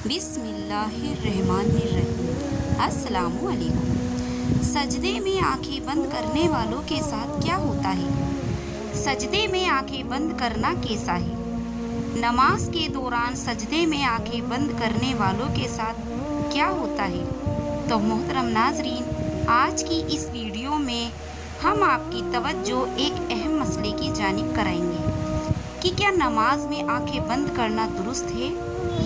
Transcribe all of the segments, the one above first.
بسم اللہ الرحمن الرحیم۔ السلام علیکم۔ سجدے میں آنکھیں بند کرنے والوں کے ساتھ کیا ہوتا ہے؟ سجدے میں آنکھیں بند کرنا کیسا ہے؟ نماز کے دوران سجدے میں آنکھیں بند کرنے والوں کے ساتھ کیا ہوتا ہے؟ تو محترم ناظرین، آج کی اس ویڈیو میں ہم آپ کی توجہ ایک اہم مسئلے کی جانب کرائیں گے کہ کیا نماز میں آنکھیں بند کرنا درست ہے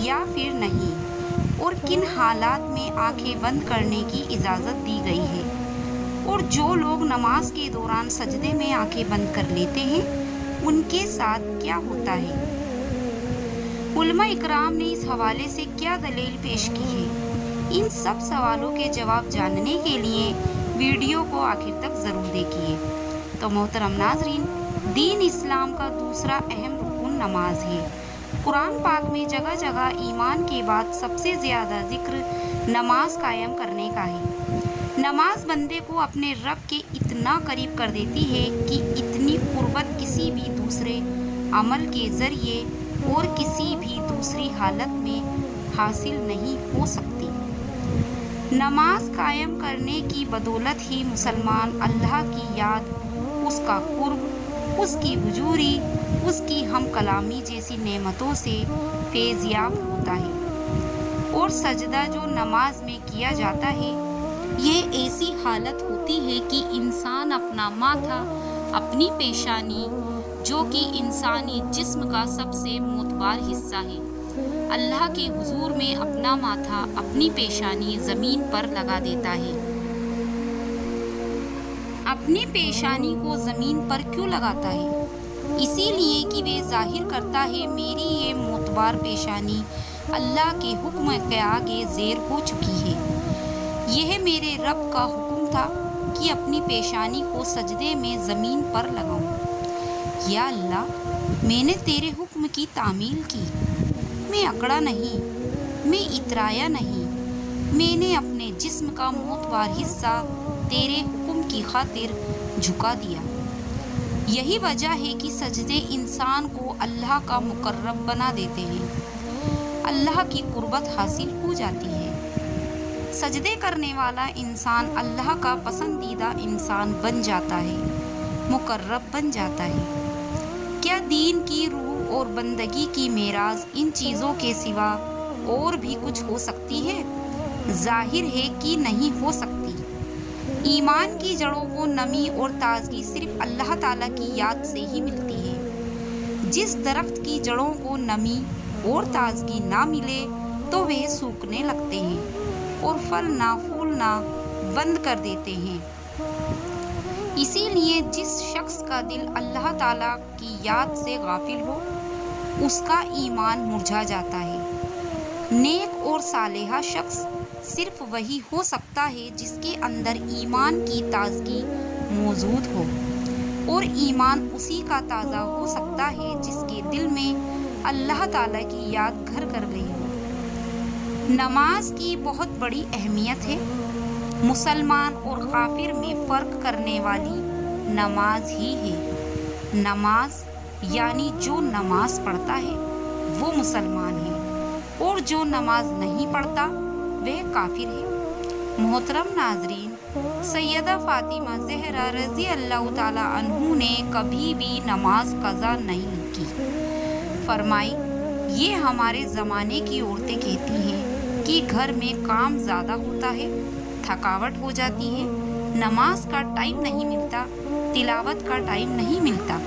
یا پھر نہیں، اور کن حالات میں آنکھیں بند کرنے کی اجازت دی گئی ہے، اور جو لوگ نماز کے دوران سجدے میں آنکھیں بند کر لیتے ہیں ان کے ساتھ کیا ہوتا ہے۔ علماء اکرام نے اس حوالے سے کیا دلیل پیش کی ہے، ان سب سوالوں کے جواب جاننے کے لیے ویڈیو کو آخر تک ضرور دیکھیے۔ تو محترم ناظرین، دین اسلام کا دوسرا اہم رکن نماز ہے۔ قرآن پاک میں جگہ جگہ ایمان کے بعد سب سے زیادہ ذکر نماز قائم کرنے کا ہے۔ نماز بندے کو اپنے رب کے اتنا قریب کر دیتی ہے کہ اتنی قربت کسی بھی دوسرے عمل کے ذریعے اور کسی بھی دوسری حالت میں حاصل نہیں ہو سکتی۔ نماز قائم کرنے کی بدولت ہی مسلمان اللہ کی یاد، اس کا قرب، اس کی حضوری، اس کی ہم کلامی جیسی نعمتوں سے فیض یاب ہوتا ہے۔ اور سجدہ جو نماز میں کیا جاتا ہے، یہ ایسی حالت ہوتی ہے کہ انسان اپنا ماتھا، اپنی پیشانی، جو کہ انسانی جسم کا سب سے معتبر حصہ ہے، اللہ کے حضور میں اپنا ماتھا، اپنی پیشانی زمین پر لگا دیتا ہے۔ اپنی پیشانی کو زمین پر کیوں لگاتا ہے؟ اسی لیے کہ وہ ظاہر کرتا ہے میری یہ معتبر پیشانی اللہ کے حکم کے آگے زیر ہو چکی ہے۔ یہ میرے رب کا حکم تھا کہ اپنی پیشانی کو سجدے میں زمین پر لگاؤں۔ یا اللہ، میں نے تیرے حکم کی تعمیل کی، میں اکڑا نہیں، میں اترایا نہیں، میں نے اپنے جسم کا معتبر حصہ تیرے حکم کی خاطر جھکا دیا۔ یہی وجہ ہے کہ سجدے انسان کو اللہ کا مقرب بنا دیتے ہیں، اللہ کی قربت حاصل ہو جاتی ہے۔ سجدے کرنے والا انسان اللہ کا پسندیدہ انسان بن جاتا ہے، مقرب بن جاتا ہے۔ کیا دین کی روح اور بندگی کی معراج ان چیزوں کے سوا اور بھی کچھ ہو سکتی ہے؟ ظاہر ہے کہ نہیں ہو سکتی۔ ایمان کی جڑوں کو نمی اور تازگی صرف اللہ تعالیٰ کی یاد سے ہی ملتی ہے۔ جس درخت کی جڑوں کو نمی اور تازگی نہ ملے تو وہ سوکھنے لگتے ہیں اور پھلنا پھولنا بند کر دیتے ہیں۔ اسی لیے جس شخص کا دل اللہ تعالیٰ کی یاد سے غافل ہو، اس کا ایمان مرجھا جاتا ہے۔ نیک اور صالحہ شخص صرف وہی ہو سکتا ہے جس کے اندر ایمان کی تازگی موجود ہو، اور ایمان اسی کا تازہ ہو سکتا ہے جس کے دل میں اللہ تعالیٰ کی یاد گھر کر گئی ہو۔ نماز کی بہت بڑی اہمیت ہے۔ مسلمان اور کافر میں فرق کرنے والی نماز ہی ہے۔ نماز یعنی جو نماز پڑھتا ہے وہ مسلمان ہے، اور جو نماز نہیں پڑھتا وہ کافر ہے۔ محترم ناظرین، سیدہ فاطمہ زہرا رضی اللہ تعالیٰ عنہ نے کبھی بھی نماز قضا نہیں کی۔ فرمائی، یہ ہمارے زمانے کی عورتیں کہتی ہیں کہ گھر میں کام زیادہ ہوتا ہے، تھکاوٹ ہو جاتی ہے، نماز کا ٹائم نہیں ملتا، تلاوت کا ٹائم نہیں ملتا۔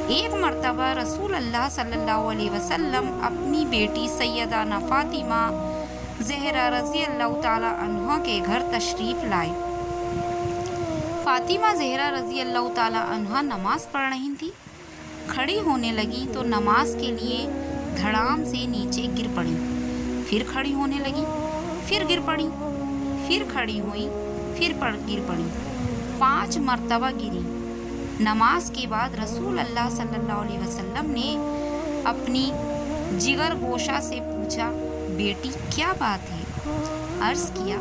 ایک مرتبہ رسول اللہ صلی اللہ علیہ وسلم اپنی بیٹی سیدہ فاطمہ زہرا رضی اللہ تعالیٰ عنہ کے گھر تشریف لائے۔ فاطمہ زہرا رضی اللہ تعالیٰ عنہ نماز پڑھ رہی تھی۔ کھڑی ہونے لگی تو نماز کے لیے دھڑام سے نیچے گر پڑی، پھر کھڑی ہونے لگی، پھر گر پڑی، پھر کھڑی ہوئی، پھر گر پڑی، 5 مرتبہ گری۔ نماز کے بعد رسول اللہ صلی اللہ علیہ وسلم نے اپنی جگر گوشہ سے پوچھا، بیٹی کیا بات ہے؟ عرض کیا،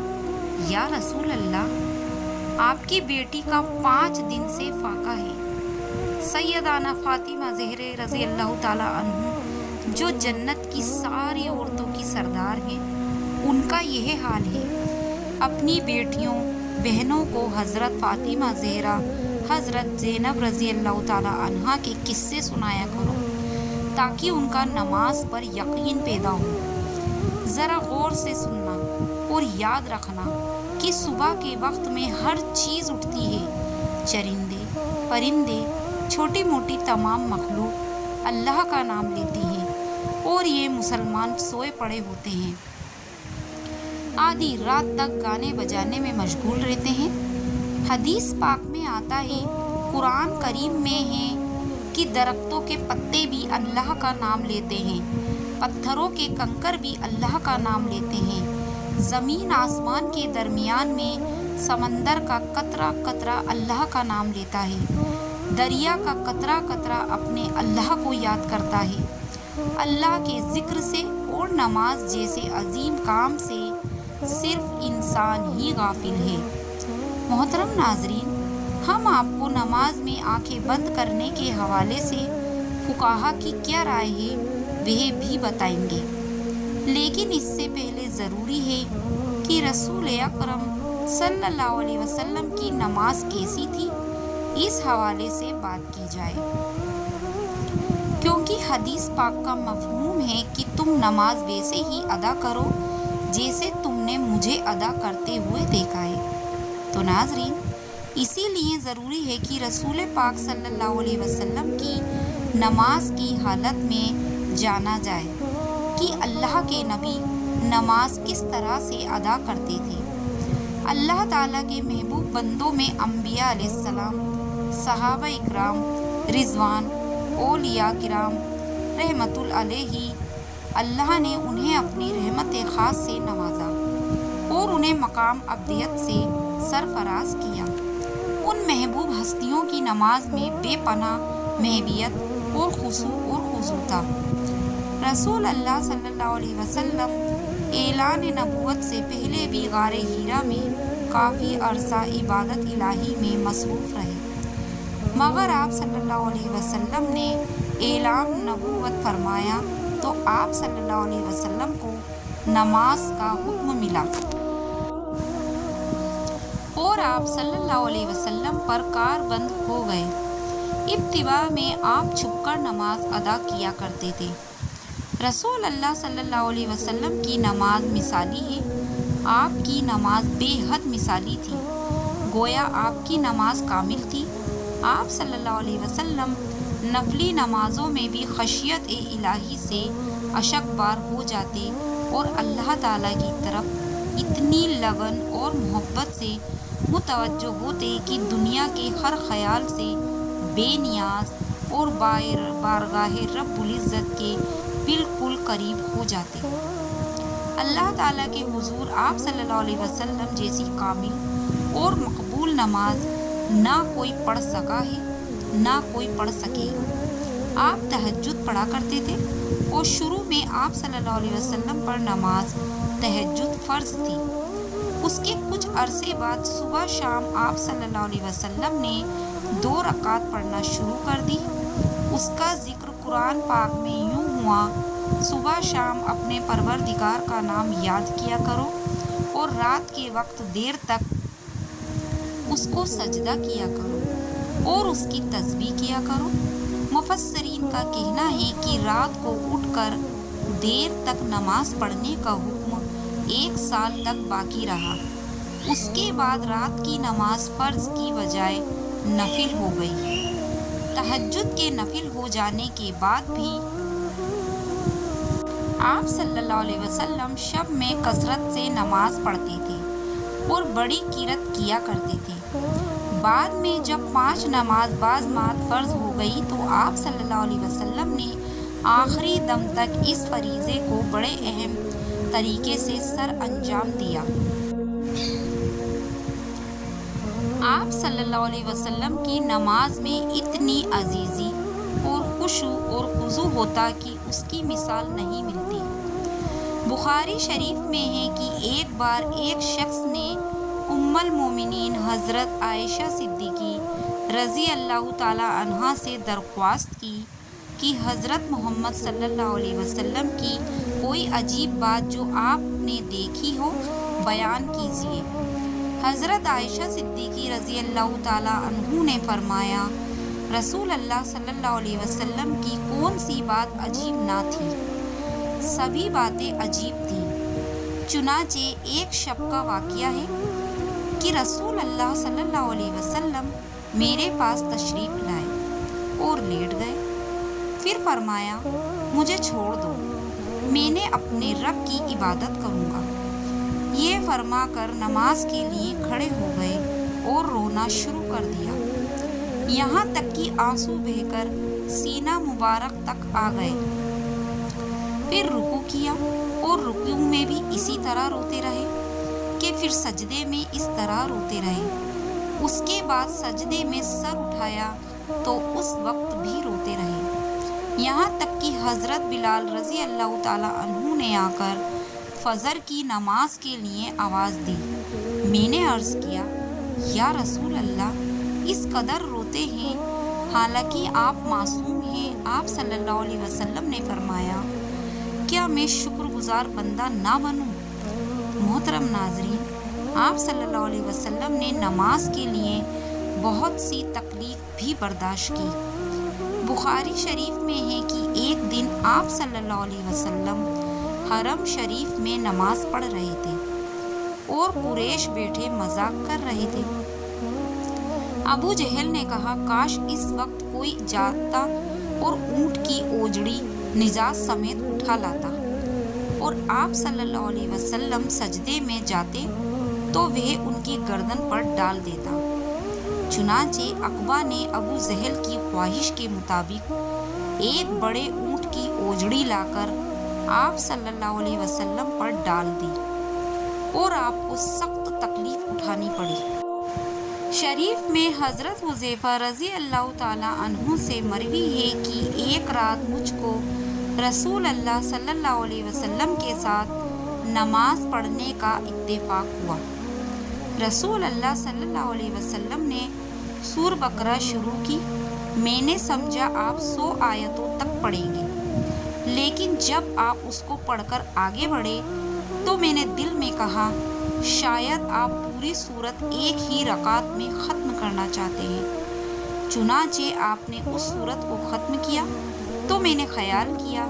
یا رسول اللہ، آپ کی بیٹی کا 5 دن سے فاقہ ہے۔ سیدہ فاطمہ زہرا رضی اللہ تعالیٰ عنہ، جو جنت کی ساری عورتوں کی سردار ہیں، ان کا یہ حال ہے۔ اپنی بیٹیوں بہنوں کو حضرت فاطمہ زہرا، حضرت زینب رضی اللہ تعالیٰ عنہا کے قصے سنایا کرو تاکہ ان کا نماز پر یقین پیدا ہو۔ ذرا غور سے سننا اور یاد رکھنا کہ صبح کے وقت میں ہر چیز اٹھتی ہے، چرندے، پرندے، چھوٹی موٹی تمام مخلوق اللہ کا نام لیتی ہیں اور یہ مسلمان سوئے پڑے ہوتے ہیں، آدھی رات تک گانے بجانے میں مشغول رہتے ہیں۔ حدیث پاک میں آتا ہے، قرآن کریم میں ہے کہ درختوں کے پتے بھی اللہ کا نام لیتے ہیں، پتھروں کے کنکر بھی اللہ کا نام لیتے ہیں، زمین آسمان کے درمیان میں سمندر کا قطرہ قطرہ اللہ کا نام لیتا ہے، دریا کا قطرہ قطرہ اپنے اللہ کو یاد کرتا ہے۔ اللہ کے ذکر سے اور نماز جیسے عظیم کام سے صرف انسان ہی غافل ہے۔ محترم ناظرین، ہم آپ کو نماز میں آنکھیں بند کرنے کے حوالے سے فقہا کی کیا رائے ہے وہ بھی بتائیں گے، لیکن اس سے پہلے ضروری ہے کہ رسول اکرم صلی اللہ علیہ وسلم کی نماز کیسی تھی، اس حوالے سے بات کی جائے، کیونکہ حدیث پاک کا مفہوم ہے کہ تم نماز ویسے ہی ادا کرو جیسے تم نے مجھے ادا کرتے ہوئے دیکھا ہے۔ تو ناظرین، اسی لیے ضروری ہے کہ رسول پاک صلی اللہ علیہ وسلم کی نماز کی حالت میں جانا جائے کہ اللہ کے نبی نماز کس طرح سے ادا کرتے تھے۔ اللہ تعالیٰ کے محبوب بندوں میں انبیاء علیہ السلام، صحابہ اکرام رضوان، اولیاء کرام رحمت علیہ، اللہ نے انہیں اپنی رحمت خاص سے نوازا اور انہیں مقام عبدیت سے سرفراز کیا۔ ان محبوب ہستیوں کی نماز میں بے پناہ محبیت اور خضوع اور خضوع تھا۔ رسول اللہ صلی اللہ علیہ وسلم اعلان نبوت سے پہلے بھی غار حرا میں کافی عرصہ عبادت الہی میں مصروف رہے، مگر آپ صلی اللہ علیہ وسلم نے اعلان نبوت فرمایا تو آپ صلی اللہ علیہ وسلم کو نماز کا حکم ملا اور آپ صلی اللہ علیہ وسلم پر کار بند ہو گئے۔ ابتدا میں آپ چھپ کر نماز ادا کیا کرتے تھے۔ رسول اللہ صلی اللہ علیہ وسلم کی نماز مثالی ہے، آپ کی نماز بے حد مثالی تھی، گویا آپ کی نماز کامل تھی۔ آپ صلی اللہ علیہ وسلم نفلی نمازوں میں بھی خشیت الہی سے اشک بار ہو جاتے اور اللہ تعالیٰ کی طرف اتنی لگن اور محبت سے متوجہ ہوتے کہ دنیا کے ہر خیال سے بے نیاز اور بارگاہ رب العزت کے بالکل قریب ہو جاتے۔ اللہ تعالیٰ کے حضور آپ صلی اللہ علیہ وسلم جیسی کامل اور مقبول نماز نہ کوئی پڑھ سکا ہے، نہ کوئی پڑھ سکے گا۔ آپ تہجد پڑھا کرتے تھے اور شروع میں آپ صلی اللہ علیہ وسلم پر نماز تہجد فرض تھی۔ اس کے کچھ عرصے بعد صبح شام آپ صلی اللہ علیہ وسلم نے 2 رکعت پڑھنا شروع کر دی۔ اس کا ذکر قرآن پاک میں یوں ہوا، صبح شام اپنے پروردگار کا نام یاد کیا کرو اور رات کے وقت دیر تک اس کو سجدہ کیا کرو اور اس کی تسبیح کیا کرو۔ مفسرین کا کہنا ہے کہ رات کو اٹھ کر دیر تک نماز پڑھنے کا حکم 1 سال تک باقی رہا۔ اس کے بعد رات کی نماز فرض کی بجائے نفل ہو گئی۔ تہجد کے نفل ہو جانے کے بعد بھی آپ صلی اللہ علیہ وسلم شب میں کثرت سے نماز پڑھتے تھے اور بڑی قرت کیا کرتے تھے۔ بعد میں جب 5 نماز بازمات فرض ہو گئی تو آپ صلی اللہ علیہ وسلم نے آخری دم تک اس فریضے کو بڑے اہم طریقے سے سر انجام دیا۔ آپ صلی اللہ علیہ وسلم کی نماز میں اتنی عزیزی اور خشوع اور خضوع ہوتا کہ اس کی مثال نہیں ملتی۔ بخاری شریف میں ہے کہ ایک بار ایک شخص نے ام المومنین حضرت عائشہ صدیقی رضی اللہ تعالی عنہا سے درخواست کی کہ حضرت محمد صلی اللہ علیہ وسلم کی کوئی عجیب بات جو آپ نے دیکھی ہو بیان کیجیے۔ حضرت عائشہ صدیقی رضی اللہ تعالیٰ عنہ نے فرمایا، رسول اللہ صلی اللہ علیہ وسلم کی کون سی بات عجیب نہ تھی، سبھی باتیں عجیب تھیں۔ چنانچہ ایک شب کا واقعہ ہے کہ رسول اللہ صلی اللہ علیہ وسلم میرے پاس تشریف لائے اور لیٹ گئے، پھر فرمایا، مجھے چھوڑ دو، میں نے اپنے رب کی عبادت کروں گا۔ یہ فرما کر نماز کے لیے کھڑے ہو گئے اور رونا شروع کر دیا، یہاں تک کہ آنسو بہہ کر سینہ مبارک تک آ گئے۔ پھر رکوع کیا اور رکوع میں بھی اسی طرح روتے رہے کہ پھر سجدے میں اس طرح روتے رہے۔ اس کے بعد سجدے میں سر اٹھایا تو اس وقت بھی روتے رہے، یہاں تک کہ حضرت بلال رضی اللہ تعالیٰ عنہ نے آ کر فجر کی نماز کے لیے آواز دی۔ میں نے عرض کیا، یا رسول اللہ، اس قدر روتے ہیں حالانکہ آپ معصوم ہیں۔ آپ صلی اللہ علیہ وسلم نے فرمایا، کیا میں شکر گزار بندہ نہ بنوں؟ محترم ناظرین، آپ صلی اللہ علیہ وسلم نے نماز کے لیے بہت سی تکلیف بھی برداشت کی۔ بخاری شریف میں ہے کہ ایک دن آپ صلی اللہ علیہ وسلم حرم شریف میں نماز پڑھ رہے تھے اور قریش بیٹھے مذاق کر رہے تھے۔ ابو جہل نے کہا، کاش اس وقت کوئی جاتا اور اونٹ کی اوجڑی نجات سمیت اٹھا لاتا اور آپ صلی اللہ علیہ وسلم سجدے میں جاتے تو وہ ان کی گردن پر ڈال دیتا۔ چنانچہ عقبہ نے ابو جہل کی خواہش کے مطابق ایک بڑے اونٹ کی اوجڑی لا کر آپ صلی اللہ علیہ وسلم پر ڈال دی اور آپ کو سخت تکلیف اٹھانی پڑی۔ شریف میں حضرت حذیفہ رضی اللہ تعالیٰ عنہ سے مروی ہے کہ ایک رات مجھ کو رسول اللہ صلی اللہ علیہ وسلم کے ساتھ نماز پڑھنے کا اتفاق ہوا۔ رسول اللہ صلی اللہ علیہ وسلم نے سورہ بقرہ شروع کی۔ میں نے سمجھا آپ 100 آیتوں تک پڑھیں گے، لیکن جب آپ اس کو پڑھ کر آگے بڑھے تو میں نے دل میں کہا، شاید آپ پوری سورت ایک ہی رکعت میں ختم کرنا چاہتے ہیں۔ چنانچہ آپ نے اس سورت کو ختم کیا تو میں نے خیال کیا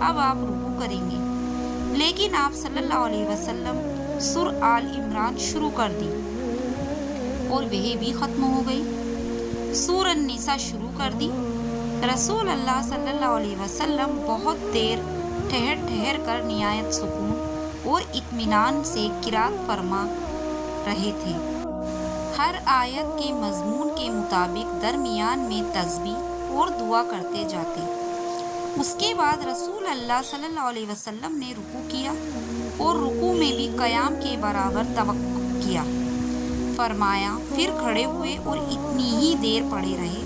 اب آپ رکوع کریں گے، لیکن آپ صلی اللہ علیہ وسلم سورہ آل عمران شروع کر دی اور وہ بھی ختم ہو گئی۔ سورہ النساء شروع کر دی۔ رسول اللہ صلی اللہ علیہ وسلم بہت دیر ٹھہر کر نہایت سکون اور اطمینان سے قرات فرما رہے تھے۔ ہر آیت کے مضمون کے مطابق درمیان میں تسبیح اور دعا کرتے جاتے۔ اس کے بعد رسول اللہ صلی اللہ علیہ وسلم نے رکوع کیا اور رکوع میں بھی قیام کے برابر توقف کیا، فرمایا، پھر کھڑے ہوئے اور اتنی ہی دیر پڑے رہے،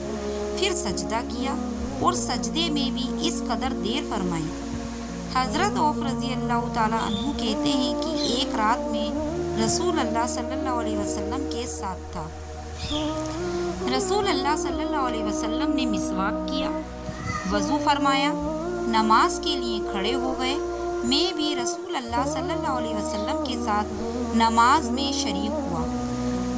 پھر سجدہ کیا اور سجدے میں بھی اس قدر دیر فرمائی۔ حضرت عوف رضی اللہ تعالیٰ عنہ کہتے ہیں کہ ایک رات میں رسول اللہ صلی اللہ علیہ وسلم کے ساتھ تھا۔ رسول اللہ صلی اللہ علیہ وسلم نے مسواک کیا، وضو فرمایا، نماز کے لیے کھڑے ہو گئے۔ میں بھی رسول اللہ صلی اللہ علیہ وسلم کے ساتھ نماز میں شریک ہوا۔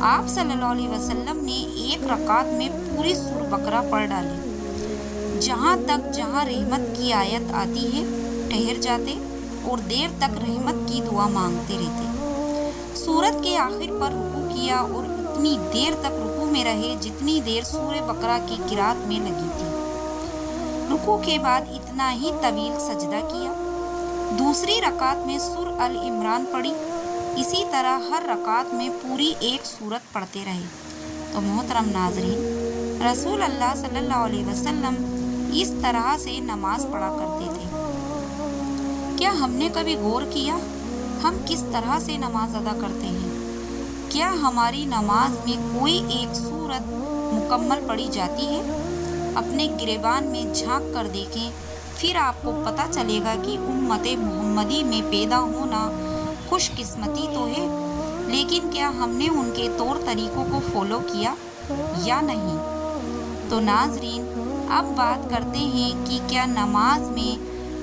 آپ صلی اللہ علیہ وسلم نے ایک رکعت میں پوری سورہ بقرہ پڑھ ڈالی۔ جہاں رحمت کی آیت آتی ہے ٹھہر جاتے اور دیر تک رحمت کی دعا مانگتے رہتے۔ سورت کے آخر پر رکوع کیا اور اتنی دیر تک رکوع میں رہے جتنی دیر سورہ بقرہ کی قرات میں لگی تھی۔ رکوع کے بعد اتنا ہی طویل سجدہ کیا۔ دوسری رکعت میں سورہ آل عمران پڑھی۔ اسی طرح ہر رکعت میں پوری ایک سورت پڑھتے رہے۔ تو محترم ناظرین، رسول اللہ صلی اللہ علیہ وسلم اس طرح سے نماز پڑھا کرتے تھے۔ کیا ہم نے کبھی غور کیا ہم کس طرح سے نماز ادا کرتے ہیں؟ کیا ہماری نماز میں کوئی ایک سورت مکمل پڑھی جاتی ہے؟ اپنے گریبان میں جھانک کر دیکھیں، پھر آپ کو پتہ چلے گا کہ امت محمدی میں پیدا ہونا خوش قسمتی تو ہے، لیکن کیا ہم نے ان کے طور طریقوں کو فالو کیا یا نہیں؟ تو ناظرین، اب بات کرتے ہیں کہ کیا نماز میں